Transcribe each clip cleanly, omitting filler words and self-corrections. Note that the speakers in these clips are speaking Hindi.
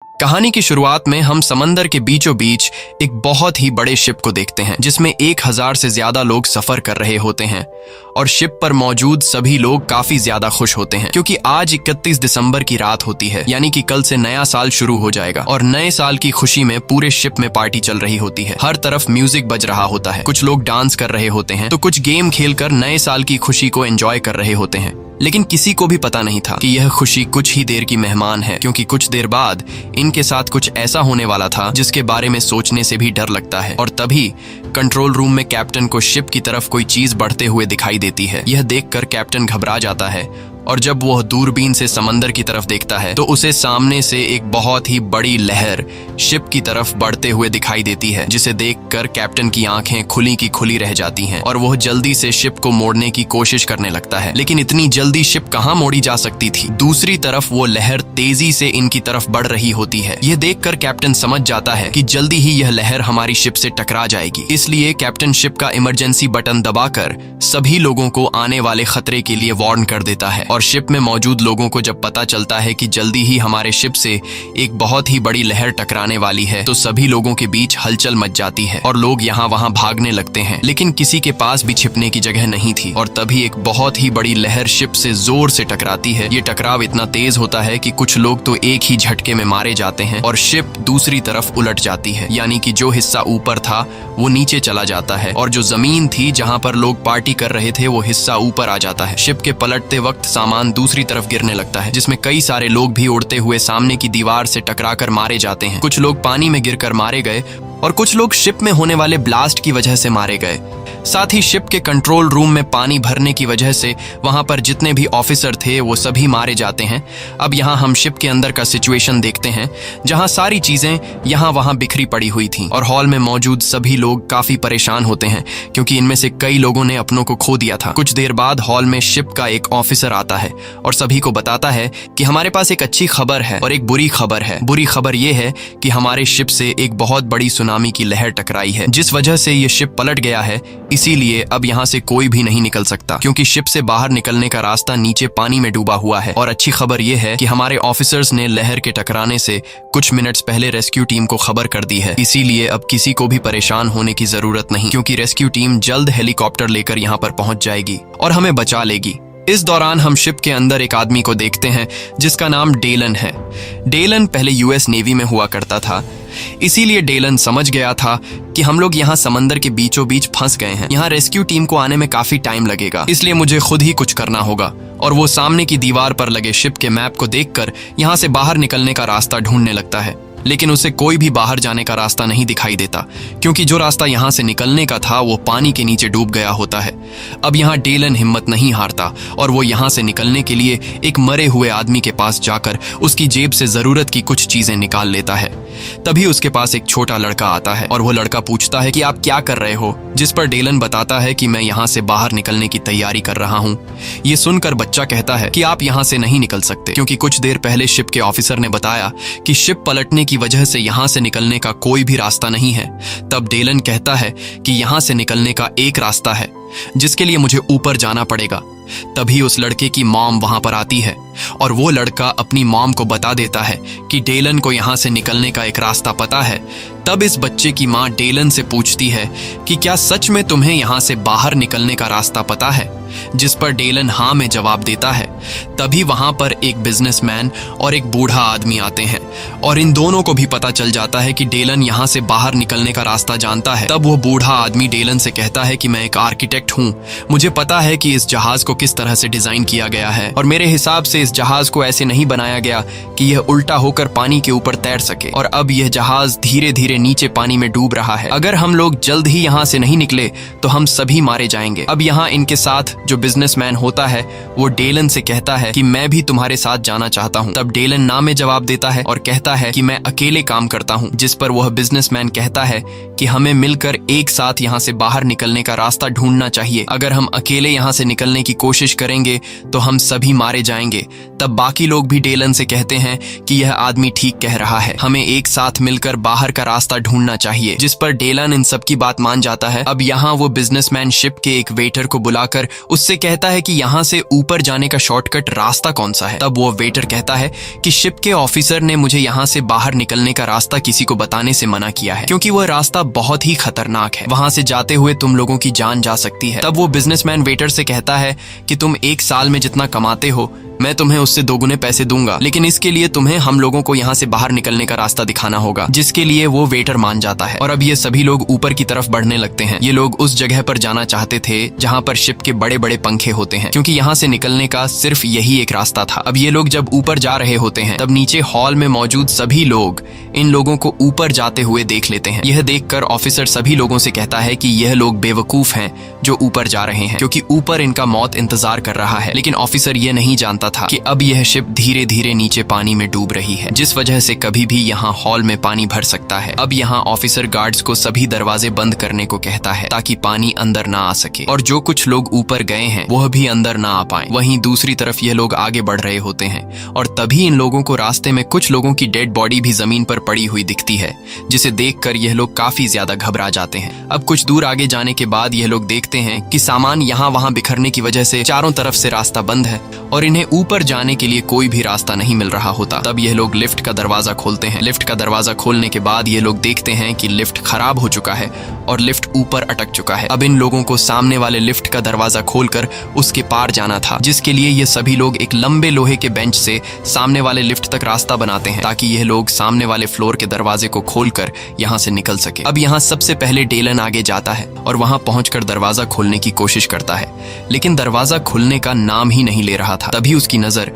कहानी की शुरुआत में हम समंदर के बीचों बीच एक बहुत ही बड़े शिप को देखते हैं जिसमें 1000 से ज्यादा लोग सफर कर रहे होते हैं और शिप पर मौजूद सभी लोग काफी ज्यादा खुश होते हैं क्योंकि आज 31 दिसंबर की रात होती है, यानी कि कल से नया साल शुरू हो जाएगा और नए साल की खुशी में पूरे शिप में पार्टी चल रही होती है। हर तरफ म्यूजिक बज रहा होता है, कुछ लोग डांस कर रहे होते हैं तो कुछ गेम खेलकर नए साल की खुशी को एंजॉय कर रहे होते हैं। लेकिन किसी को भी पता नहीं था कि यह खुशी कुछ ही देर की मेहमान है, क्योंकि कुछ देर बाद इनके साथ कुछ ऐसा होने वाला था जिसके बारे में सोचने से भी डर लगता है। और तभी कंट्रोल रूम में कैप्टन को शिप की तरफ कोई चीज बढ़ते हुए दिखाई देती है। यह देखकर कैप्टन घबरा जाता है और जब वह दूरबीन से समंदर की तरफ देखता है तो उसे सामने से एक बहुत ही बड़ी लहर शिप की तरफ बढ़ते हुए दिखाई देती है, जिसे देखकर कैप्टन की आंखें खुली की खुली रह जाती हैं और वह जल्दी से शिप को मोड़ने की कोशिश करने लगता है। लेकिन इतनी जल्दी शिप कहां मोड़ी जा सकती थी। दूसरी तरफ वो लहर तेजी से इनकी तरफ बढ़ रही होती है। यह देखकर कैप्टन समझ जाता है कि जल्दी ही यह लहर हमारी शिप से टकरा जाएगी। इसलिए कैप्टन शिप का इमरजेंसी बटन दबाकर सभी लोगों को आने वाले खतरे के लिए वार्न कर देता है। और शिप में मौजूद लोगों को जब पता चलता है कि जल्दी ही हमारे शिप से एक बहुत ही बड़ी लहर टकराने वाली है तो सभी लोगों के बीच हलचल मच जाती है और लोग यहाँ वहाँ भागने लगते हैं। लेकिन किसी के पास भी छिपने की जगह नहीं थी और तभी एक बहुत ही बड़ी लहर शिप से जोर से टकराती है। ये टकराव इतना तेज होता है कि कुछ लोग तो एक ही झटके में मारे जाते हैं और शिप दूसरी तरफ उलट जाती है, यानी कि जो हिस्सा ऊपर था वो नीचे चला जाता है और जो जमीन थी जहाँ पर लोग पार्टी कर रहे थे वो हिस्सा ऊपर आ जाता है। शिप के पलटते वक्त सामान दूसरी तरफ गिरने लगता है, जिसमें कई सारे लोग भी उड़ते हुए सामने की दीवार से टकराकर मारे जाते हैं। कुछ लोग पानी में गिरकर मारे गए और कुछ लोग शिप में होने वाले ब्लास्ट की वजह से मारे गए। साथ ही शिप के कंट्रोल रूम में पानी भरने की वजह से वहां पर जितने भी ऑफिसर थे वो सभी मारे जाते हैं। अब यहाँ हम शिप के अंदर का सिचुएशन देखते हैं, जहां सारी चीजें यहाँ वहां बिखरी पड़ी हुई थी और हॉल में मौजूद सभी लोग काफी परेशान होते हैं क्योंकि इनमें से कई लोगों ने अपनों को खो दिया था। कुछ देर बाद हॉल में शिप का एक ऑफिसर आता है और सभी को बताता है कि हमारे पास एक अच्छी खबर है और एक बुरी खबर है। बुरी खबर ये है कि हमारे शिप से एक बहुत बड़ी सुनामी की लहर टकराई है, जिस वजह से ये शिप पलट गया है। इसीलिए अब यहाँ से कोई भी नहीं निकल सकता क्योंकि शिप से बाहर निकलने का रास्ता नीचे पानी में डूबा हुआ है। और अच्छी खबर यह है कि हमारे ऑफिसर्स ने लहर के टकराने से कुछ मिनट्स पहले रेस्क्यू टीम को खबर कर दी है। इसीलिए अब किसी को भी परेशान होने की जरूरत नहीं क्योंकि रेस्क्यू टीम जल्द हेलीकॉप्टर लेकर यहाँ पर पहुंच जाएगी और हमें बचा लेगी। इस दौरान हम शिप के अंदर एक आदमी को देखते हैं जिसका नाम डेलन है। डेलन पहले यूएस नेवी में हुआ करता था, इसीलिए डेलन समझ गया था कि हम लोग यहाँ समंदर के बीचों बीच फंस गए हैं। यहाँ रेस्क्यू टीम को आने में काफी टाइम लगेगा, इसलिए मुझे खुद ही कुछ करना होगा। और वो सामने की दीवार पर लगे शिप के मैप को देखकर यहाँ से बाहर निकलने का रास्ता ढूंढने लगता है। लेकिन उसे कोई भी बाहर जाने का रास्ता नहीं दिखाई देता क्योंकि जो रास्ता यहाँ से निकलने का था वो पानी के नीचे डूब गया होता है। अब यहाँ डेलन हिम्मत नहीं हारता और वो यहाँ से निकलने के लिए एक मरे हुए आदमी के पास जाकर उसकी जेब से जरूरत की कुछ चीजें निकाल लेता है। तभी उसके पास एक छोटा लड़का आता है और वो लड़का पूछता है कि आप क्या कर रहे हो, जिस पर डेलन बताता है कि मैं यहाँ से बाहर निकलने की तैयारी कर रहा हूँ। ये सुनकर बच्चा कहता है कि आप यहाँ से नहीं निकल सकते क्योंकि कुछ देर पहले शिप के ऑफिसर ने बताया कि शिप पलटने की वजह से यहाँ से निकलने का कोई भी रास्ता नहीं है। तब डेलन कहता है कि यहाँ से निकलने का एक रास्ता है जिसके लिए मुझे ऊपर जाना पड़ेगा। तभी उस लड़के की मॉम वहां पर आती है और वो लड़का अपनी मॉम को बता देता है कि डेलन को यहाँ से निकलने का एक रास्ता पता है। तब इस बच्चे की माँ डेलन से पूछती है कि क्या सच में तुम्हें यहाँ से बाहर निकलने का रास्ता पता है, जिस पर डेलन हाँ में जवाब देता है। तभी वहां पर एक बिजनेसमैन और एक बूढ़ा आदमी आते हैं और इन दोनों को भी पता चल जाता है कि डेलन यहाँ से बाहर निकलने का रास्ता जानता है। तब वो बूढ़ा आदमी डेलन से कहता है कि मैं एक आर्किटेक्ट हूँ, मुझे पता है कि इस जहाज को किस तरह से डिजाइन किया गया है और मेरे हिसाब से इस जहाज को ऐसे नहीं बनाया गया कि यह उल्टा होकर पानी के ऊपर तैर सके और अब यह जहाज धीरे धीरे नीचे पानी में डूब रहा है। अगर हम लोग जल्द ही यहाँ से नहीं निकले तो हम सभी मारे जाएंगे। अब यहाँ इनके साथ जो बिजनेसमैन होता है वो डेलन से कहता है कि मैं भी तुम्हारे साथ जाना चाहता हूँ। तब डेलन ना में जवाब देता है और कहता है कि मैं अकेले काम करता हूँ, जिस पर वह बिजनेसमैन कहता है कि हमें मिलकर एक साथ यहाँ से बाहर निकलने का रास्ता ढूंढना चाहिए। अगर हम अकेले यहाँ से निकलने की कोशिश करेंगे तो हम सभी मारे जाएंगे। तब बाकी लोग भी डेलन से कहते हैं कि यह आदमी ठीक कह रहा है, हमें एक साथ मिलकर बाहर का रास्ता ढूंढना चाहिए, जिस पर डेलन इन सब की बात मान जाता है। अब यहाँ वो बिजनेसमैन शिप के एक वेटर को बुलाकर उससे कहता है कि यहाँ से ऊपर जाने का शॉर्टकट रास्ता कौन सा है। तब वो वेटर कहता है कि शिप के ऑफिसर ने मुझे यहाँ से बाहर निकलने का रास्ता किसी को बताने से मना किया है, क्योंकि वह रास्ता बहुत ही खतरनाक है। वहां से जाते हुए तुम लोगों की जान जा सकती है। तब वो बिजनेसमैन वेटर से कहता है कि तुम एक साल में जितना कमाते हो मैं तुम्हें उससे दोगुने पैसे दूंगा, लेकिन इसके लिए तुम्हें हम लोगों को यहाँ से बाहर निकलने का रास्ता दिखाना होगा, जिसके लिए वो वेटर मान जाता है। और अब ये सभी लोग ऊपर की तरफ बढ़ने लगते हैं। ये लोग उस जगह पर जाना चाहते थे जहाँ पर शिप के बड़े बड़े पंखे होते हैं, क्योंकि यहाँ से निकलने का सिर्फ यही एक रास्ता था। अब ये लोग जब ऊपर जा रहे होते हैं तब नीचे हॉल में मौजूद सभी लोग इन लोगों को ऊपर जाते हुए देख लेते हैं। यह देखकर ऑफिसर सभी लोगों से कहता है कि यह लोग बेवकूफ हैं जो ऊपर जा रहे हैं, क्योंकि ऊपर इनका मौत इंतजार कर रहा है। लेकिन ऑफिसर ये नहीं जानता था कि अब यह शिप धीरे धीरे नीचे पानी में डूब रही है, जिस वजह से कभी भी यहाँ हॉल में पानी भर सकता है। अब यहाँ ऑफिसर गार्ड्स को सभी दरवाजे बंद करने को कहता है ताकि पानी अंदर ना आ सके, और जो कुछ लोग ऊपर गए हैं वह भी अंदर ना आ पाए। वहीं दूसरी तरफ यह लोग आगे बढ़ रहे होते हैं और तभी इन लोगों को रास्ते में कुछ लोगों की डेड बॉडी भी जमीन पर पड़ी हुई दिखती है, जिसे देखकर यह लोग काफी ज्यादा घबरा जाते हैं। अब कुछ दूर आगे जाने के बाद यह लोग देखते हैं कि सामान यहाँ वहाँ बिखरने की वजह से चारों तरफ से रास्ता बंद है और इन्हें ऊपर जाने के लिए कोई भी रास्ता नहीं मिल रहा होता। तब यह लोग लिफ्ट का दरवाजा खोलते हैं। लिफ्ट का दरवाजा खोलने के बाद ये लोग देखते हैं कि लिफ्ट खराब हो चुका है और लिफ्ट ऊपर अटक चुका है। अब इन लोगों को सामने वाले लिफ्ट का दरवाजा खोलकर उसके पार जाना था, जिसके लिए ये सभी लोग एक लंबे लोहे के बेंच से सामने वाले लिफ्ट तक रास्ता बनाते हैं ताकि यह लोग सामने वाले फ्लोर के दरवाजे को खोलकर यहाँ से निकल सके। अब यहाँ सबसे पहले डेलन आगे जाता है और वहां पहुंचकर दरवाजा खोलने की कोशिश करता है, लेकिन दरवाजा खुलने का नाम ही नहीं ले रहा था। तभी उसकी नजर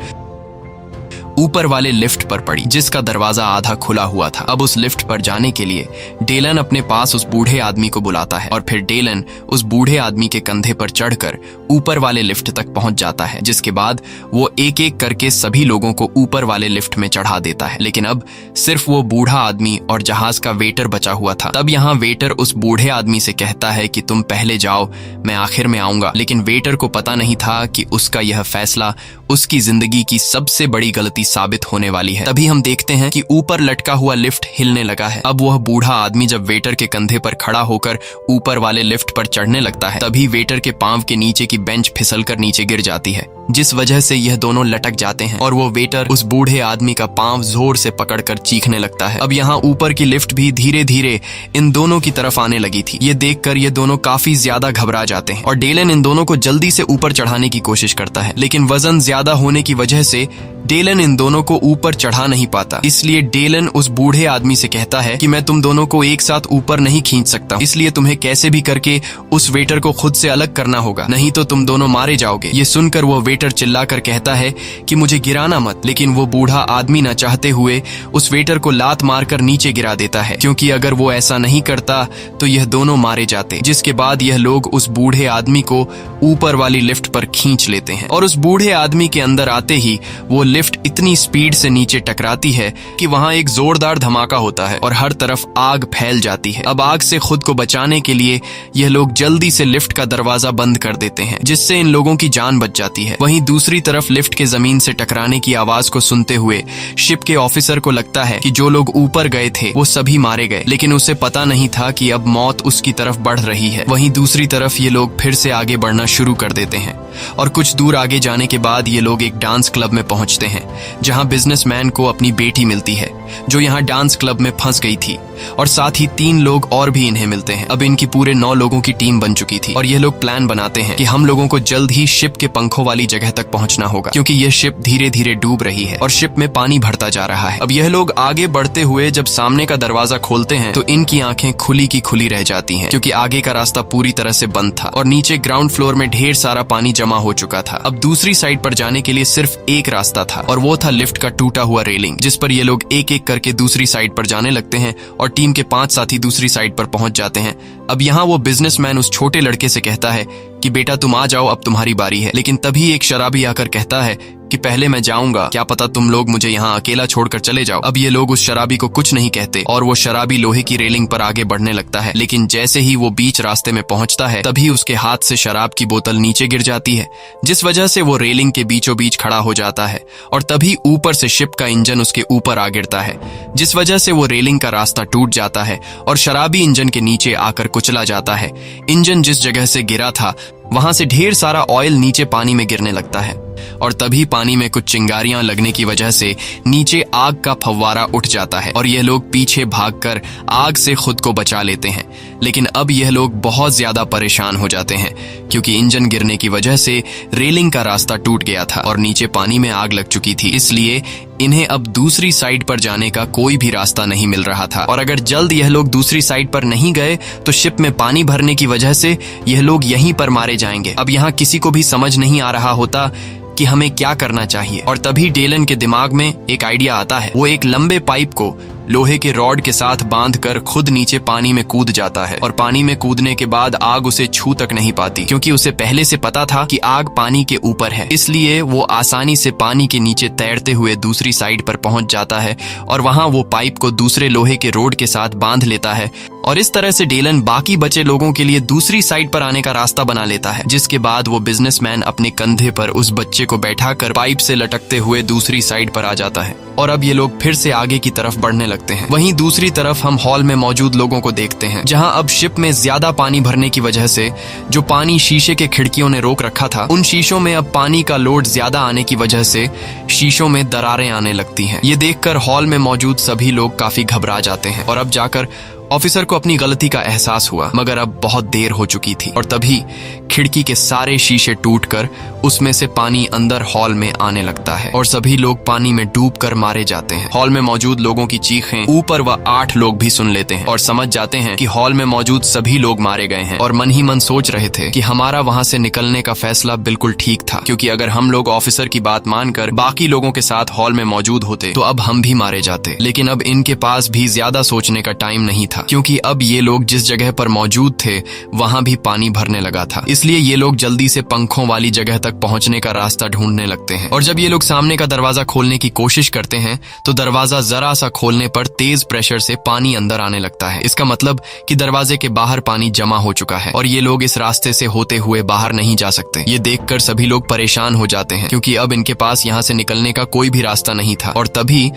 ऊपर वाले लिफ्ट पर पड़ी, जिसका दरवाजा आधा खुला हुआ था। अब उस लिफ्ट पर जाने के लिए डेलन अपने पास उस बूढ़े आदमी को बुलाता है और फिर डेलन उस बूढ़े आदमी के कंधे पर चढ़कर ऊपर वाले लिफ्ट तक पहुंच जाता है, जिसके बाद वो एक एक करके सभी लोगों को ऊपर वाले लिफ्ट में चढ़ा देता है। लेकिन अब सिर्फ वो बूढ़ा आदमी और जहाज का वेटर बचा हुआ था। तब यहाँ वेटर उस बूढ़े आदमी से कहता है कि तुम पहले जाओ, मैं आखिर में आऊंगा। लेकिन वेटर को पता नहीं था कि उसका यह फैसला उसकी जिंदगी की सबसे बड़ी गलती साबित होने वाली है। तभी हम देखते हैं कि ऊपर लटका हुआ लिफ्ट हिलने लगा है। अब वह बूढ़ा आदमी जब वेटर के कंधे पर खड़ा होकर ऊपर वाले लिफ्ट पर चढ़ने लगता है, तभी वेटर के पांव के नीचे की बेंच फिसलकर नीचे गिर जाती है, जिस वजह से यह दोनों लटक जाते हैं और वो वेटर उस बूढ़े आदमी का पांव जोर से पकड़कर चीखने लगता है। अब यहाँ ऊपर की लिफ्ट भी धीरे धीरे इन दोनों की तरफ आने लगी थी। ये देखकर ये दोनों काफी ज्यादा घबरा जाते हैं और डेलन इन दोनों को जल्दी से ऊपर चढ़ाने की कोशिश करता है, लेकिन वजन ज्यादा होने की वजह से डेलन इन दोनों को ऊपर चढ़ा नहीं पाता। इसलिए डेलन उस बूढ़े आदमी से कहता है कि मैं तुम दोनों को एक साथ ऊपर नहीं खींच सकता, इसलिए तुम्हें कैसे भी करके उस वेटर को खुद से अलग करना होगा, नहीं तो तुम दोनों मारे जाओगे। ये सुनकर वो वेटर चिल्लाकर कहता है कि मुझे गिराना मत, लेकिन वो बूढ़ा आदमी न चाहते हुए उस वेटर को लात मारकर नीचे गिरा देता है, क्योंकि अगर वो ऐसा नहीं करता तो यह दोनों मारे जाते। जिसके बाद यह लोग उस बूढ़े आदमी को ऊपर वाली लिफ्ट पर खींच लेते हैं और उस बूढ़े आदमी के अंदर आते ही वो लिफ्ट इतनी स्पीड से नीचे टकराती है कि वहां एक जोरदार धमाका होता है और हर तरफ आग फैल जाती है। अब आग से खुद को बचाने के लिए यह लोग जल्दी से लिफ्ट का दरवाजा बंद कर देते हैं, जिससे इन लोगों की जान बच जाती है। वहीं दूसरी तरफ लिफ्ट के जमीन से टकराने की आवाज को सुनते हुए शिप के ऑफिसर को लगता है कि जो लोग ऊपर गए थे वो सभी मारे गए, लेकिन उसे पता नहीं था कि अब मौत उसकी तरफ बढ़ रही है। वहीं दूसरी तरफ ये लोग फिर से आगे बढ़ना शुरू कर देते हैं और कुछ दूर आगे जाने के बाद ये लोग एक डांस क्लब में पहुंचते हैं, जहां बिजनेसमैन को अपनी बेटी मिलती है जो यहाँ डांस क्लब में फंस गई थी, और साथ ही 3 लोग और भी इन्हें मिलते हैं। अब इनकी पूरे 9 लोगों की टीम बन चुकी थी और ये लोग प्लान बनाते हैं कि हम लोगों को जल्द ही शिप के पंखों वाली जगह तक पहुंचना होगा, क्योंकि यह शिप धीरे धीरे डूब रही है और शिप में पानी भरता जा रहा है। अब यह लोग आगे बढ़ते हुए जब सामने का दरवाजा खोलते हैं तो इनकी आंखें खुली की खुली रह जाती हैं, क्योंकि आगे का रास्ता पूरी तरह से बंद था और नीचे ग्राउंड फ्लोर में ढेर सारा पानी जमा हो चुका था। अब दूसरी साइड पर जाने के लिए सिर्फ एक रास्ता था और वो था लिफ्ट का टूटा हुआ रेलिंग, जिस पर ये लोग एक एक करके दूसरी साइड पर जाने लगते हैं और टीम के 5 साथी दूसरी साइड पर पहुंच जाते हैं। अब यहाँ वो बिजनेसमैन उस छोटे लड़के से कहता है कि बेटा तुम आ जाओ, अब तुम्हारी बारी है। लेकिन तभी एक शराबी आकर कहता है कि पहले मैं जाऊंगा, क्या पता तुम लोग मुझे यहाँ अकेला छोड़कर चले जाओ। अब ये लोग उस शराबी को कुछ नहीं कहते और वो शराबी लोहे की रेलिंग पर आगे बढ़ने लगता है, लेकिन जैसे ही वो बीच रास्ते में पहुंचता है तभी उसके हाथ से शराब की बोतल नीचे गिर जाती है, जिस वजह से वो रेलिंग के बीचों बीच खड़ा हो जाता है और तभी ऊपर से शिप का इंजन उसके ऊपर आ गिरता है, जिस वजह से वो रेलिंग का रास्ता टूट जाता है और शराबी इंजन के नीचे आकर कुचला जाता है। इंजन जिस जगह से गिरा था वहां से ढेर सारा ऑयल नीचे पानी में गिरने लगता है और तभी पानी में कुछ चिंगारियां लगने की वजह से नीचे आग का फव्वारा उठ जाता है और यह लोग पीछे भागकर आग से खुद को बचा लेते हैं। लेकिन अब यह लोग बहुत ज्यादा परेशान हो जाते हैं क्योंकि इंजन गिरने की वजह से रेलिंग का रास्ता टूट गया था और नीचे पानी में आग लग चुकी थी, इसलिए इन्हें अब दूसरी साइड पर जाने का कोई भी रास्ता नहीं मिल रहा था। और अगर जल्द यह लोग दूसरी साइड पर नहीं गए तो शिप में पानी भरने की वजह से यह लोग यहीं पर मारे जाएंगे। अब यहाँ किसी को भी समझ नहीं आ रहा होता कि हमें क्या करना चाहिए और तभी डेलन के दिमाग में एक आइडिया आता है। वो एक लंबे पाइप को लोहे के रॉड के साथ बांधकर खुद नीचे पानी में कूद जाता है और पानी में कूदने के बाद आग उसे छू तक नहीं पाती क्योंकि उसे पहले से पता था कि आग पानी के ऊपर है, इसलिए वो आसानी से पानी के नीचे तैरते हुए दूसरी साइड पर पहुंच जाता है और वहां वो पाइप को दूसरे लोहे के रोड के साथ बांध लेता है और इस तरह से डेलन बाकी बचे लोगों के लिए दूसरी साइड पर आने का रास्ता बना लेता है। जिसके बाद वो बिजनेसमैन अपने कंधे पर उस बच्चे को बैठाकर पाइप से लटकते हुए दूसरी साइड पर आ जाता है और अब ये लोग फिर से आगे की तरफ बढ़ने लगते हैं। वहीं दूसरी तरफ हम हॉल में मौजूद लोगों को देखते हैं जहां अब शिप में ज्यादा पानी भरने की वजह से जो पानी शीशे के खिड़कियों ने रोक रखा था, उन शीशों में अब पानी का लोड ज्यादा आने की वजह से शीशों में दरारें आने लगती हैं। ये देखकर हॉल में मौजूद सभी लोग काफी घबरा जाते हैं और अब जाकर ऑफिसर को अपनी गलती का एहसास हुआ, मगर अब बहुत देर हो चुकी थी और तभी खिड़की के सारे शीशे टूटकर उसमें से पानी अंदर हॉल में आने लगता है और सभी लोग पानी में डूबकर मारे जाते हैं। हॉल में मौजूद लोगों की चीखें ऊपर व 8 लोग भी सुन लेते हैं और समझ जाते हैं कि हॉल में मौजूद सभी लोग मारे गए हैं और मन ही मन सोच रहे थे कि हमारा वहां से निकलने का फैसला बिल्कुल ठीक था, क्योंकि अगर हम लोग ऑफिसर की बात मानकर बाकी लोगों के साथ हॉल में मौजूद होते तो अब हम भी मारे जाते। लेकिन अब इनके पास भी ज्यादा सोचने का टाइम नहीं था क्योंकि अब ये लोग जिस जगह पर मौजूद थे वहां भी पानी भरने लगा था, इसलिए ये लोग जल्दी से पंखों वाली जगह तक पहुंचने का रास्ता ढूंढने लगते हैं। और जब ये लोग सामने का दरवाजा खोलने की कोशिश करते हैं तो दरवाजा जरा सा खोलने पर तेज प्रेशर से पानी अंदर आने लगता है। इसका मतलब कि दरवाजे के बाहर पानी जमा हो चुका है और ये लोग इस रास्ते से होते हुए बाहर नहीं जा सकते। ये देखकर सभी लोग परेशान हो जाते हैं क्योंकि अब इनके पास यहाँ से निकलने का कोई भी रास्ता नहीं था। और तभी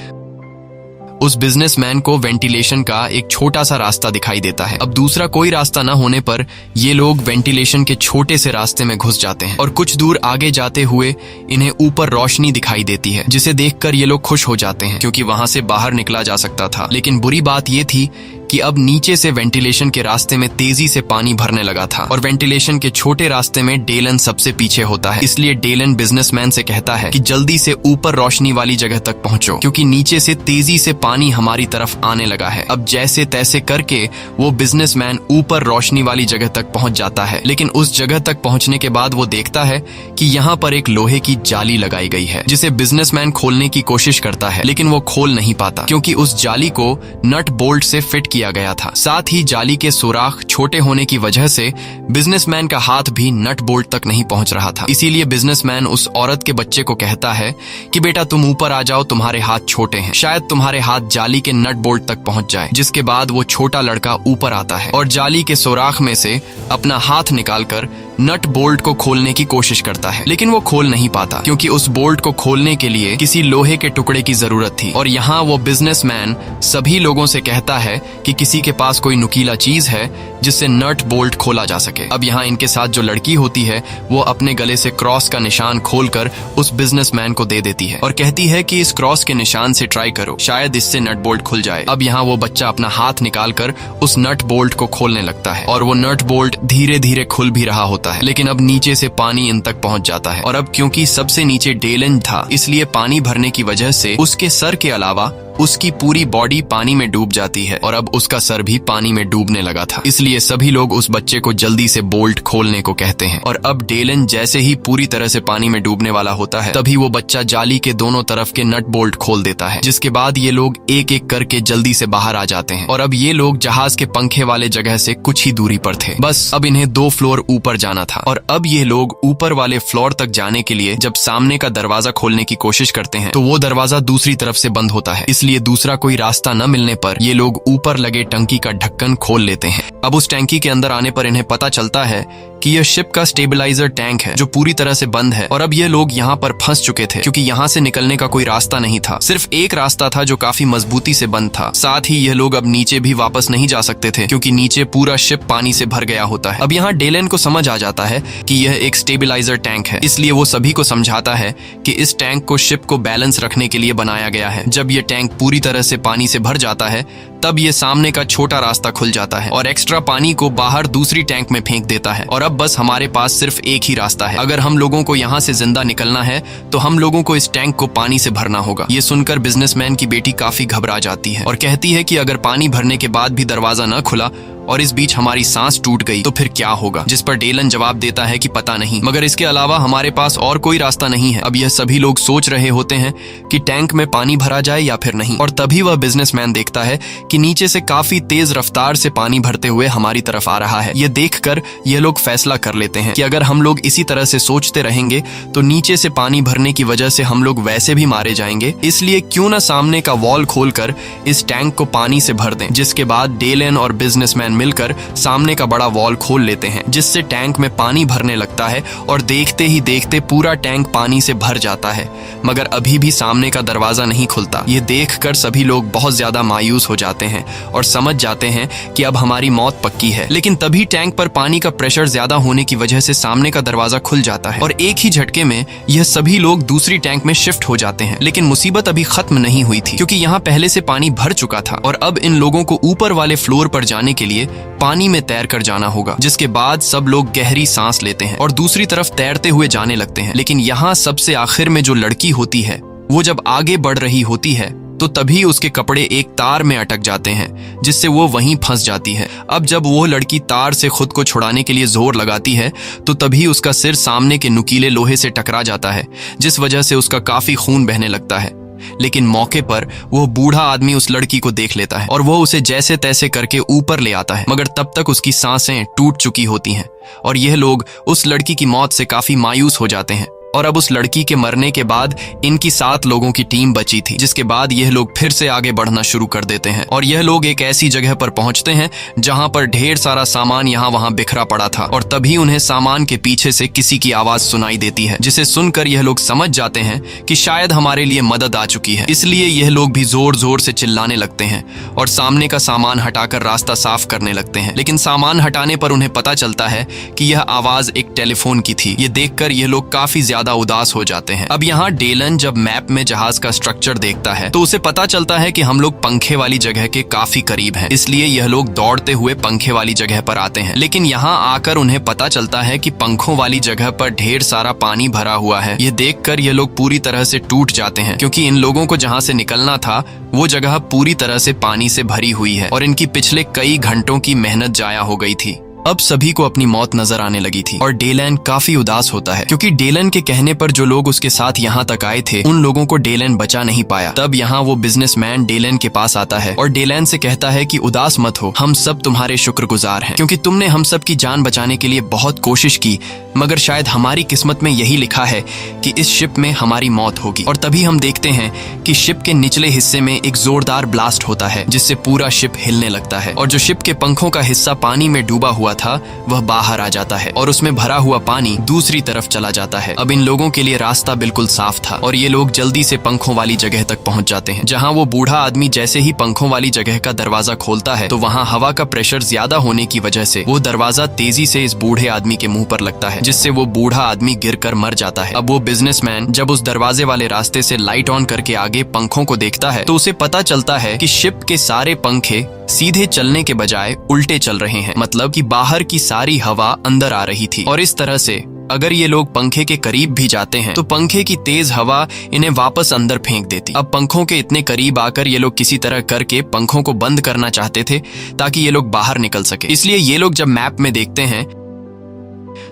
उस बिजनेसमैन को वेंटिलेशन का एक छोटा सा रास्ता दिखाई देता है। अब दूसरा कोई रास्ता न होने पर ये लोग वेंटिलेशन के छोटे से रास्ते में घुस जाते हैं और कुछ दूर आगे जाते हुए इन्हें ऊपर रोशनी दिखाई देती है, जिसे देखकर ये लोग खुश हो जाते हैं क्योंकि वहां से बाहर निकला जा सकता था। लेकिन बुरी बात ये थी कि अब नीचे से वेंटिलेशन के रास्ते में तेजी से पानी भरने लगा था और वेंटिलेशन के छोटे रास्ते में डेलन सबसे पीछे होता है। इसलिए डेलन बिजनेसमैन से कहता है कि जल्दी से ऊपर रोशनी वाली जगह तक पहुंचो क्योंकि नीचे से तेजी से पानी हमारी तरफ आने लगा है। अब जैसे तैसे करके वो बिजनेसमैन ऊपर रोशनी वाली जगह तक पहुंच जाता है, लेकिन उस जगह तक पहुंचने के बाद वो देखता है कि यहाँ पर एक लोहे की जाली लगाई गई है जिसे बिजनेसमैन खोलने की कोशिश करता है, लेकिन वो खोल नहीं पाता क्योंकि उस जाली को नट बोल्ट से फिट किया गया था। साथ ही जाली के सुराख छोटे होने की वजह से बिजनेसमैन का हाथ भी नट बोल्ट तक नहीं पहुंच रहा था। इसीलिए बिजनेसमैन उस औरत के बच्चे को कहता है कि बेटा तुम ऊपर आ जाओ, तुम्हारे हाथ छोटे हैं, शायद तुम्हारे हाथ जाली के नट बोल्ट तक पहुंच जाए। जिसके बाद वो छोटा लड़का ऊपर आता है और जाली के सुराख में से अपना हाथ निकालकर नट बोल्ट को खोलने की कोशिश करता है, लेकिन वो खोल नहीं पाता क्योंकि उस बोल्ट को खोलने के लिए किसी लोहे के टुकड़े की जरूरत थी। और यहाँ वो बिजनेसमैन सभी लोगों से कहता है कि किसी के पास कोई नुकीला चीज है जिससे नट बोल्ट खोला जा सके। अब यहाँ इनके साथ जो लड़की होती है वो अपने गले से क्रॉस का निशान खोलकर उस बिजनेसमैन को दे देती है और कहती है कि इस क्रॉस के निशान से ट्राई करो, शायद इससे नट बोल्ट खुल जाए। अब यहाँ वो बच्चा अपना हाथ निकालकर उस नट बोल्ट को खोलने लगता है और वो नट बोल्ट धीरे धीरे खुल भी रहा होता है, लेकिन अब नीचे से पानी इन तक पहुंच जाता है। और अब क्योंकि सबसे नीचे डेलन था, इसलिए पानी भरने की वजह से उसके सर के अलावा उसकी पूरी बॉडी पानी में डूब जाती है और अब उसका सर भी पानी में डूबने लगा था। इसलिए सभी लोग उस बच्चे को जल्दी से बोल्ट खोलने को कहते हैं और अब डेलन जैसे ही पूरी तरह से पानी में डूबने वाला होता है तभी वो बच्चा जाली के दोनों तरफ के नट बोल्ट खोल देता है। जिसके बाद ये लोग एक एक करके जल्दी से बाहर आ जाते हैं और अब ये लोग जहाज के पंखे वाले जगह से कुछ ही दूरी पर थे। बस अब इन्हें 2 फ्लोर ऊपर जाना था और अब ये लोग ऊपर वाले फ्लोर तक जाने के लिए जब सामने का दरवाजा खोलने की कोशिश करते हैं तो वो दरवाजा दूसरी तरफ से बंद होता है। इसलिए दूसरा कोई रास्ता न मिलने पर ये लोग ऊपर लगे टंकी का ढक्कन खोल लेते हैं। अब उस टंकी के अंदर आने पर इन्हें पता चलता है कि यह शिप का स्टेबलाइजर टैंक है जो पूरी तरह से बंद है और अब ये लोग यहाँ पर फंस चुके थे क्योंकि यहाँ से निकलने का कोई रास्ता नहीं था। सिर्फ एक रास्ता था जो काफी मजबूती से बंद था। साथ ही यह लोग अब नीचे भी वापस नहीं जा सकते थे क्योंकि नीचे पूरा शिप पानी से भर गया होता है। अब यहाँ डेलन को समझ आ जाता है कि यह एक स्टेबलाइजर टैंक है, इसलिए वो सभी को समझाता है कि इस टैंक को शिप को बैलेंस रखने के लिए बनाया गया है। जब यह टैंक पूरी तरह से पानी से भर जाता है तब ये सामने का छोटा रास्ता खुल जाता है और एक्स्ट्रा पानी को बाहर दूसरी टैंक में फेंक देता है और अब बस हमारे पास सिर्फ एक ही रास्ता है। अगर हम लोगों को यहाँ से जिंदा निकलना है तो हम लोगों को इस टैंक को पानी से भरना होगा। ये सुनकर बिजनेसमैन की बेटी काफी घबरा जाती है और कहती है कि अगर पानी भरने के बाद भी दरवाजा न खुला और इस बीच हमारी सांस टूट गई तो फिर क्या होगा। जिस पर डेलन जवाब देता है कि पता नहीं, मगर इसके अलावा हमारे पास और कोई रास्ता नहीं है। अब यह सभी लोग सोच रहे होते हैं कि टैंक में पानी भरा जाए या फिर नहीं, और तभी वह बिजनेसमैन देखता है कि नीचे से काफी तेज रफ्तार से पानी भरते हुए हमारी तरफ आ रहा है। यह देखकर यह लोग फैसला कर लेते हैं कि अगर हम लोग इसी तरह से सोचते रहेंगे तो नीचे से पानी भरने की वजह से हम लोग वैसे भी मारे जाएंगे, इसलिए क्यों न सामने का वॉल खोलकर इस टैंक को पानी से भर दें। जिसके बाद डेलन और बिजनेसमैन मिलकर सामने का बड़ा वॉल खोल लेते हैं जिससे टैंक में पानी भरने लगता है और देखते ही देखते पूरा टैंक पानी से भर जाता है, मगर अभी भी सामने का दरवाजा नहीं खुलता। ये देखकर सभी लोग बहुत ज्यादा मायूस हो जाते हैं और समझ जाते हैं कि अब हमारी मौत पक्की है। लेकिन तभी टैंक पर पानी का प्रेशर ज्यादा होने की वजह से सामने का दरवाजा खुल जाता है और एक ही झटके में यह सभी लोग दूसरी टैंक में शिफ्ट हो जाते हैं। लेकिन मुसीबत अभी खत्म नहीं हुई थी क्योंकि यहाँ पहले से पानी भर चुका था और अब इन लोगों को ऊपर वाले फ्लोर पर जाने के लिए पानी में तैर कर जाना होगा। जिसके बाद सब लोग गहरी सांस लेते हैं और दूसरी तरफ तैरते हुए जाने लगते हैं। लेकिन यहाँ सबसे आखिर में जो लड़की होती है वो जब आगे बढ़ रही होती है तो तभी उसके कपड़े एक तार में अटक जाते हैं जिससे वो वहीं फंस जाती है। अब जब वो लड़की तार से खुद को छुड़ाने के लिए जोर लगाती है तो तभी उसका सिर सामने के नुकीले लोहे से टकरा जाता है जिस वजह से उसका काफी खून बहने लगता है। लेकिन मौके पर वो बूढ़ा आदमी उस लड़की को देख लेता है और वो उसे जैसे तैसे करके ऊपर ले आता है, मगर तब तक उसकी सांसें टूट चुकी होती हैं और यह लोग उस लड़की की मौत से काफी मायूस हो जाते हैं। और अब उस लड़की के मरने के बाद इनकी 7 लोगों की टीम बची थी, जिसके बाद यह लोग फिर से आगे बढ़ना शुरू कर देते हैं और यह लोग एक ऐसी जगह पर पहुंचते हैं जहां पर ढेर सारा सामान यहाँ वहां बिखरा पड़ा था और तभी उन्हें सामान के पीछे से किसी की आवाज सुनाई देती है, जिसे सुनकर यह लोग समझ जाते हैं कि शायद हमारे लिए मदद आ चुकी है। इसलिए यह लोग भी जोर जोर से चिल्लाने लगते हैं और सामने का सामान हटाकर रास्ता साफ करने लगते हैं। लेकिन सामान हटाने पर उन्हें पता चलता है कि यह आवाज एक टेलीफोन की थी। ये देखकर यह लोग काफी ज्यादा उदास हो जाते हैं। अब यहाँ डेलन जब मैप में जहाज का स्ट्रक्चर देखता है तो उसे पता चलता है कि हम लोग पंखे वाली जगह के काफी करीब हैं, इसलिए यह लोग दौड़ते हुए पंखे वाली जगह पर आते हैं। लेकिन यहाँ आकर उन्हें पता चलता है कि पंखों वाली जगह पर ढेर सारा पानी भरा हुआ है। यह देखकर यह लोग पूरी तरह से टूट जाते हैं क्योंकि इन लोगों को जहाँ से निकलना था वो जगह पूरी तरह से पानी से भरी हुई है और इनकी पिछले कई घंटों की मेहनत जाया हो गई थी। अब सभी को अपनी मौत नजर आने लगी थी और डेलन काफी उदास होता है क्योंकि डेलन के कहने पर जो लोग उसके साथ यहाँ तक आए थे उन लोगों को डेलन बचा नहीं पाया। तब यहाँ वो बिजनेसमैन डेलन के पास आता है और डेलन से कहता है कि उदास मत हो, हम सब तुम्हारे शुक्रगुजार हैं क्योंकि तुमने हम सब की जान बचाने के लिए बहुत कोशिश की, मगर शायद हमारी किस्मत में यही लिखा है कि इस शिप में हमारी मौत होगी। और तभी हम देखते हैं कि शिप के निचले हिस्से में एक जोरदार ब्लास्ट होता है जिससे पूरा शिप हिलने लगता है और जो शिप के पंखों का हिस्सा पानी में डूबा हुआ था वह बाहर आ जाता है और उसमें भरा हुआ पानी दूसरी तरफ चला जाता है। अब इन लोगों के लिए रास्ता बिल्कुल साफ था और ये लोग जल्दी से पंखों वाली जगह तक पहुंच जाते हैं, जहां वो बूढ़ा आदमी जैसे ही पंखों वाली जगह का दरवाजा खोलता है तो वहां हवा का प्रेशर ज्यादा होने की वजह से वो दरवाजा तेजी से इस बूढ़े आदमी के मुंह पर लगता है, जिससे वो बूढ़ा आदमी गिरकर मर जाता है। अब वो बिजनेसमैन जब उस दरवाजे वाले रास्ते से लाइट ऑन करके आगे पंखों को देखता है तो उसे पता चलता है कि शिप के सारे पंखे सीधे चलने के बजाय उल्टे चल रहे हैं, मतलब कि बाहर की सारी हवा अंदर आ रही थी। और इस तरह से अगर ये लोग पंखे के करीब भी जाते हैं तो पंखे की तेज हवा इन्हें वापस अंदर फेंक देती। अब पंखों के इतने करीब आकर ये लोग किसी तरह करके पंखों को बंद करना चाहते थे ताकि ये लोग बाहर निकल सके। इसलिए ये लोग जब मैप में देखते हैं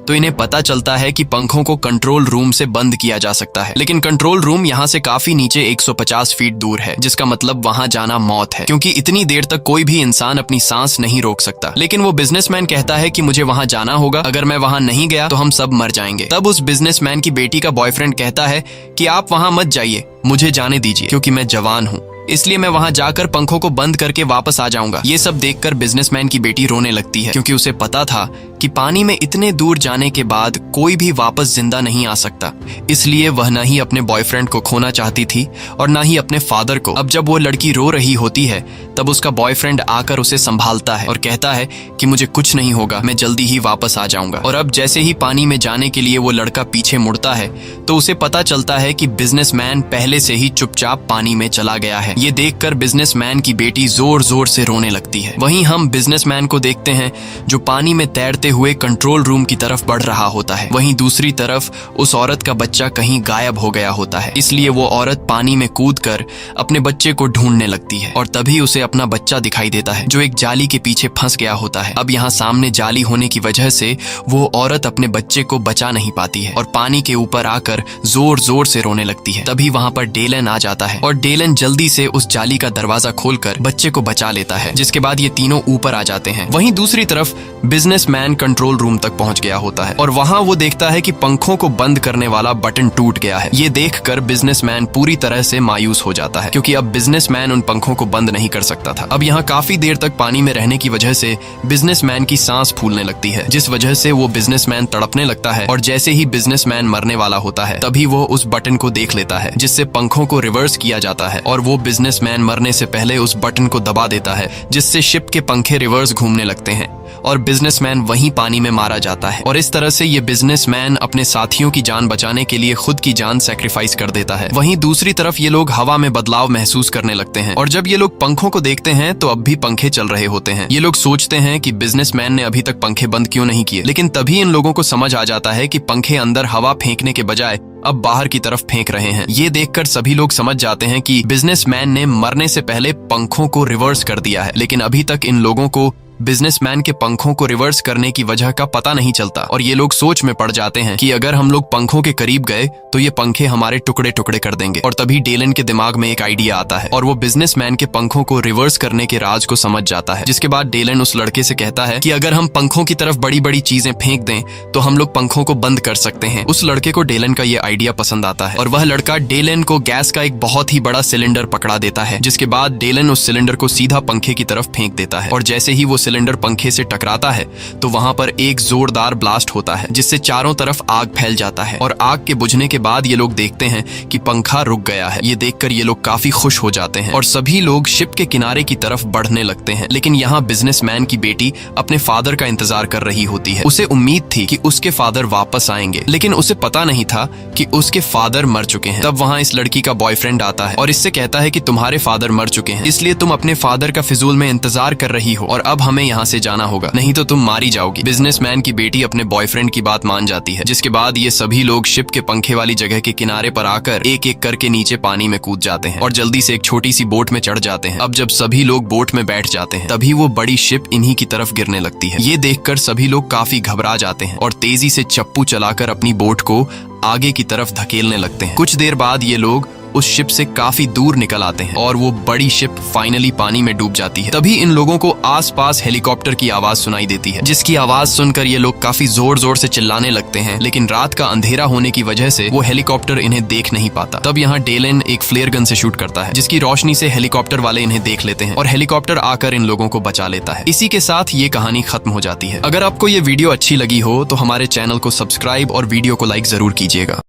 तो इन्हें पता चलता है कि पंखों को कंट्रोल रूम से बंद किया जा सकता है, लेकिन कंट्रोल रूम यहाँ से काफी नीचे 150 फीट दूर है, जिसका मतलब वहां जाना मौत है क्योंकि इतनी देर तक कोई भी इंसान अपनी सांस नहीं रोक सकता। लेकिन वो बिजनेसमैन कहता है कि मुझे वहां जाना होगा, अगर मैं वहां नहीं गया तो हम सब मर जाएंगे। तब उस बिजनेसमैन की बेटी का बॉयफ्रेंड कहता है कि आप वहां मत जाइए, मुझे जाने दीजिए क्योंकि मैं जवान हूँ, इसलिए मैं वहां जाकर पंखों को बंद करके वापस आ जाऊंगा। ये सब देखकर बिजनेसमैन की बेटी रोने लगती है क्योंकि उसे पता था कि पानी में इतने दूर जाने के बाद कोई भी वापस जिंदा नहीं आ सकता, इसलिए वह न ही अपने बॉयफ्रेंड को खोना चाहती थी और न ही अपने फादर को। अब जब वो लड़की रो रही होती है तब उसका बॉयफ्रेंड आकर उसे संभालता है और कहता है कि मुझे कुछ नहीं होगा, मैं जल्दी ही वापस आ जाऊंगा। और अब जैसे ही पानी में जाने के लिए वो लड़का पीछे मुड़ता है तो उसे पता चलता है कि बिजनेसमैन पहले से ही चुपचाप पानी में चला गया है। ये देखकर बिजनेसमैन की बेटी जोर जोर से रोने लगती है। वहीं हम बिजनेसमैन को देखते हैं जो पानी में तैरते हुए कंट्रोल रूम की तरफ बढ़ रहा होता है। वहीं दूसरी तरफ उस औरत का बच्चा कहीं गायब हो गया होता है, इसलिए वो औरत पानी में कूदकर अपने बच्चे को ढूंढने लगती है और तभी उसे अपना बच्चा दिखाई देता है जो एक जाली के पीछे फंस गया होता है। अब यहाँ सामने जाली होने की वजह से वो औरत अपने बच्चे को बचा नहीं पाती है और पानी के ऊपर आकर जोर जोर से रोने लगती है। तभी वहाँ पर डेलन आ जाता है और डेलन जल्दी से उस जाली का दरवाजा खोलकर बच्चे को बचा लेता है, जिसके बाद ये तीनों ऊपर आ जाते हैं। वहीं दूसरी तरफ बिजनेसमैन कंट्रोल रूम तक पहुंच गया होता है और वहां वो देखता है कि पंखों को बंद करने वाला बटन टूट गया है। ये देखकर बिजनेसमैन पूरी तरह से मायूस हो जाता है क्योंकि अब बिजनेसमैन उन पंखों को बंद नहीं कर सकता था। अब यहाँ काफी देर तक पानी में रहने की वजह से बिजनेसमैन की सांस फूलने लगती है, जिस वजह से वो बिजनेसमैन तड़पने लगता है और जैसे ही बिजनेसमैन मरने वाला होता है तभी वो उस बटन को देख लेता है जिससे पंखों को रिवर्स किया जाता है और वो बिजनेसमैन मरने से पहले उस बटन को दबा देता है जिससे शिप के पंखे रिवर्स घूमने लगते हैं और बिजनेसमैन वहीं पानी में मारा जाता है। और इस तरह से ये बिजनेसमैन अपने साथियों की जान बचाने के लिए खुद की जान सैक्रिफाइस कर देता है। वहीं दूसरी तरफ ये लोग हवा में बदलाव महसूस करने लगते हैं और जब ये लोग पंखों को देखते हैं तो अब भी पंखे चल रहे होते हैं। ये लोग सोचते हैं कि बिजनेसमैन ने अभी तक पंखे बंद क्यों नहीं किए, लेकिन तभी इन लोगों को समझ आ जाता है कि पंखे अंदर हवा फेंकने के बजाय अब बाहर की तरफ फेंक रहे हैं। ये देखकर सभी लोग समझ जाते हैं कि बिजनेसमैन ने मरने से पहले पंखों को रिवर्स कर दिया है, लेकिन अभी तक इन लोगों को बिजनेसमैन के पंखों को रिवर्स करने की वजह का पता नहीं चलता और ये लोग सोच में पड़ जाते हैं कि अगर हम लोग पंखों के करीब गए तो ये पंखे हमारे टुकड़े टुकड़े कर देंगे। और तभी डेलन के दिमाग में एक आइडिया आता है और वो बिजनेसमैन के पंखों को रिवर्स करने के राज को समझ जाता है, जिसके बाद डेलन उस लड़के से कहता है कि अगर हम पंखों की तरफ बड़ी बड़ी चीजें फेंक दें तो हम लोग पंखों को बंद कर सकते हैं। उस लड़के को डेलन का ये आइडिया पसंद आता है और वह लड़का डेलन को गैस का एक बहुत ही बड़ा सिलेंडर पकड़ा देता है, जिसके बाद डेलन उस सिलेंडर को सीधा पंखे की तरफ फेंक देता है और जैसे ही वो सिलेंडर पंखे से टकराता है तो वहां पर एक जोरदार ब्लास्ट होता है जिससे चारों तरफ आग फैल जाता है और आग के बुझने के बाद ये लोग देखते हैं कि पंखा रुक गया है। ये देखकर ये लोग काफी खुश हो जाते हैं और सभी लोग शिप के किनारे की तरफ बढ़ने लगते हैं। लेकिन यहाँ बिजनेसमैन की बेटी अपने फादर का इंतजार कर रही होती है। उसे उम्मीद थी कि उसके फादर वापस आएंगे, लेकिन उसे पता नहीं था कि उसके फादर मर चुके हैं। तब वहाँ इस लड़की का बॉयफ्रेंड आता है और इससे कहता है कि तुम्हारे फादर मर चुके हैं, इसलिए तुम अपने फादर का फिजूल में इंतजार कर रही हो और अब हमें यहाँ से जाना होगा, नहीं तो तुम मारी जाओगी। बिजनेसमैन की बेटी अपने बॉयफ्रेंड की बात मान जाती है, जिसके बाद ये सभी लोग शिप के पंखे वाली जगह के किनारे पर आकर एक एक करके नीचे पानी में कूद जाते हैं और जल्दी से एक छोटी सी बोट में चढ़ जाते हैं। अब जब सभी लोग बोट में बैठ जाते हैं तभी वो बड़ी शिप इन्हीं की तरफ गिरने लगती है। ये देखकर सभी लोग काफी घबरा जाते हैं और तेजी से चप्पू चलाकर अपनी बोट को आगे की तरफ धकेलने लगते हैं। कुछ देर बाद ये लोग उस शिप से काफी दूर निकल आते हैं और वो बड़ी शिप फाइनली पानी में डूब जाती है। तभी इन लोगों को आसपास हेलीकॉप्टर की आवाज सुनाई देती है, जिसकी आवाज सुनकर ये लोग काफी जोर जोर से चिल्लाने लगते हैं, लेकिन रात का अंधेरा होने की वजह से वो हेलीकॉप्टर इन्हें देख नहीं पाता। तब यहाँ डेलन एक फ्लेयर गन से शूट करता है, जिसकी रोशनी से हेलीकॉप्टर वाले इन्हें देख लेते हैं और हेलीकॉप्टर आकर इन लोगों को बचा लेता है। इसी के साथ ये कहानी खत्म हो जाती है। अगर आपको ये वीडियो अच्छी लगी हो तो हमारे चैनल को सब्सक्राइब और वीडियो को लाइक जरूर कीजिएगा।